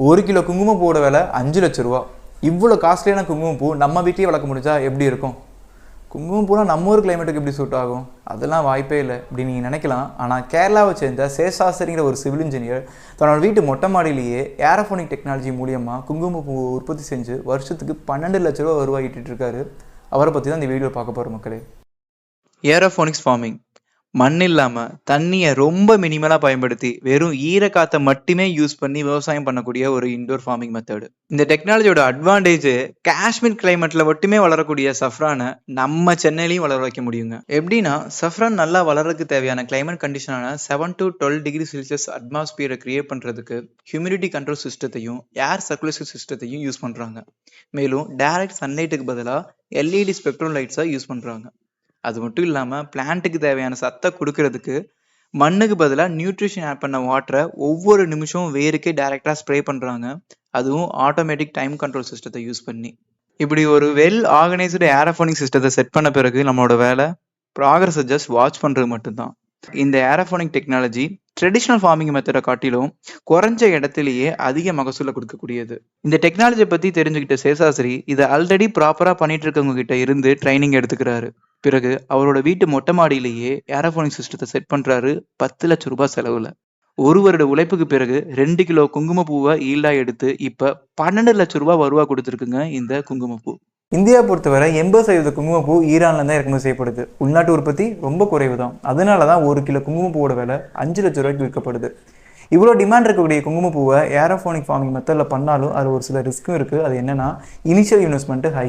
1 kilo குங்குமப்பூவோட விலை 5 லட்ச ரூபா. இவ்வளோ காஸ்ட்லியான குங்குமப்பூ நம்ம வீட்லேயே வளர்க்க முடிஞ்சா எப்படி இருக்கும்? குங்குமப்பூலாம் நம்ம ஊர் கிளைமேட்டுக்கு எப்படி சூட் ஆகும்? அதெல்லாம் வாய்ப்பே இல்லை அப்படி நீங்கள் நினைக்கலாம். ஆனால் கேரளாவை சேர்ந்த சேஷாஸ்திரிங்கிற ஒரு சிவில் இன்ஜினியர் தன்னோட வீட்டு மொட்டை மாடியிலேயே ஏரோஃபோனிக் டெக்னாலஜி மூலியமாக குங்குமப்பூ உற்பத்தி செஞ்சு வருஷத்துக்கு 12 லட்ச ரூபா வருவாயிட்டு இருக்காரு. அவரை பற்றி தான் இந்த வீடியோ பார்க்க போகிற மக்களே. ஏரோஃபோனிக்ஸ் ஃபார்மிங் மண் இல்லாமல் தண்ணியை ரொம்ப மினிமலாக பயன்படுத்தி வெறும் ஈரக்காற்றை மட்டுமே யூஸ் பண்ணி விவசாயம் பண்ணக்கூடிய ஒரு இன்டோர் ஃபார்மிங் மெத்தடு. இந்த டெக்னாலஜியோட அட்வான்டேஜ் காஷ்மீர் கிளைமேட்டில் மட்டுமே வளரக்கூடிய சஃப்ரானை நம்ம சென்னையிலையும் வளர வைக்க முடியுங்க. எப்படின்னா, சஃப்ரான் நல்லா வளர்றதுக்கு தேவையான கிளைமேட் கண்டிஷனான 7 to 12 டிகிரி செல்சியஸ் அட்மாஸ்பியரை கிரியேட் பண்ணுறதுக்கு ஹியூமிடிட்டி கண்ட்ரோல் சிஸ்டத்தையும் ஏர் சர்க்குலேஷன் சிஸ்டத்தையும் யூஸ் பண்ணுறாங்க. மேலும் டைரக்ட் சன்லைட்டுக்கு பதிலாக எல்இடி ஸ்பெக்ட்ரம் லைட்ஸை யூஸ் பண்ணுறாங்க. அது மட்டும் இல்லாமல் பிளான்ட்டுக்கு தேவையான சத்தை கொடுக்கறதுக்கு மண்ணுக்கு பதிலாக நியூட்ரிஷன் ஆட் பண்ண வாட்டரை ஒவ்வொரு நிமிஷமும் வேருக்கே டைரெக்டாக ஸ்ப்ரே பண்ணுறாங்க. அதுவும் ஆட்டோமேட்டிக் டைம் கண்ட்ரோல் சிஸ்டத்தை யூஸ் பண்ணி. இப்படி ஒரு வெல் ஆர்கனைஸ்டு ஏரோஃபோனிக் சிஸ்டத்தை செட் பண்ண பிறகு நம்மளோட வேலை ப்ராக்ரஸை ஜஸ்ட் வாட்ச் பண்ணுறது மட்டும்தான். இந்த ஏரோஃபோனிக் டெக்னாலஜி ட்ரெடிஷ்னல் ஃபார்மிங் மெத்தடை காட்டிலும் குறைஞ்ச இடத்துலையே அதிக மகசூலை கொடுக்கக்கூடியது. இந்த டெக்னாலஜியை பற்றி தெரிஞ்சுக்கிட்ட சேஷாஸ்திரி இதை ஆல்ரெடி ப்ராப்பராக பண்ணிட்டு இருக்கவங்க கிட்ட இருந்து ட்ரைனிங் எடுத்துக்கிறாரு. பிறகு அவரோட வீட்டு மொட்டை மாடியிலேயே ஏரோஃபோனிக் சிஸ்டத்தை செட் பண்றாரு 10 லட்ச ரூபாய் செலவுல. ஒரு வருட உழைப்புக்கு பிறகு 2 கிலோ குங்குமப்பூவை ஈல்டா எடுத்து இப்ப 12 லட்ச ரூபாய் வருவா கொடுத்துருக்குங்க இந்த குங்குமப்பூ. இந்தியா பொறுத்தவரை 80% குங்குமப்பூ ஈரான்ல தான் இறக்குமதி செய்யப்படுது. உள்நாட்டு உற்பத்தி ரொம்ப குறைவு தான். அதனாலதான் 1 கிலோ குங்குமப்பூவோட விலை 5 லட்ச ரூபாய்க்கு விற்கப்படுது. இவ்வளோ டிமாண்ட் இருக்கக்கூடிய குங்குமப்பூவை ஏரோஃபோனிக் ஃபார்மிங் மெத்தடில் பண்ணாலும் அது ஒரு சில ரிஸ்க்கும் இருக்குது. அது என்னன்னா, இனிஷியல் இன்வெஸ்ட்மெண்ட்டு ஹை,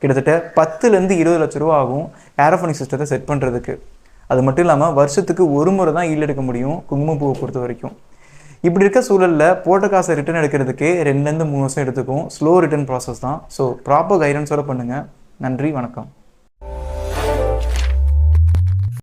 கிட்டத்தட்ட 10 to 20 லட்ச ரூபா ஆகும் ஏரோஃபோனிக் சிஸ்டத்தை செட் பண்ணுறதுக்கு. அது மட்டும் இல்லாமல் வருஷத்துக்கு ஒரு முறை தான் ஈல்டு எடுக்க முடியும் குங்குமப்பூவை பொறுத்த வரைக்கும். இப்படி இருக்க சூழலில் போட்ட காசை ரிட்டர்ன் எடுக்கிறதுக்கே 2 to 3 வருஷம் எடுத்துக்கும். ஸ்லோ ரிட்டர்ன் ப்ராசஸ் தான். ஸோ ப்ராப்பர் கைடன்ஸோடு பண்ணுங்கள். நன்றி, வணக்கம்.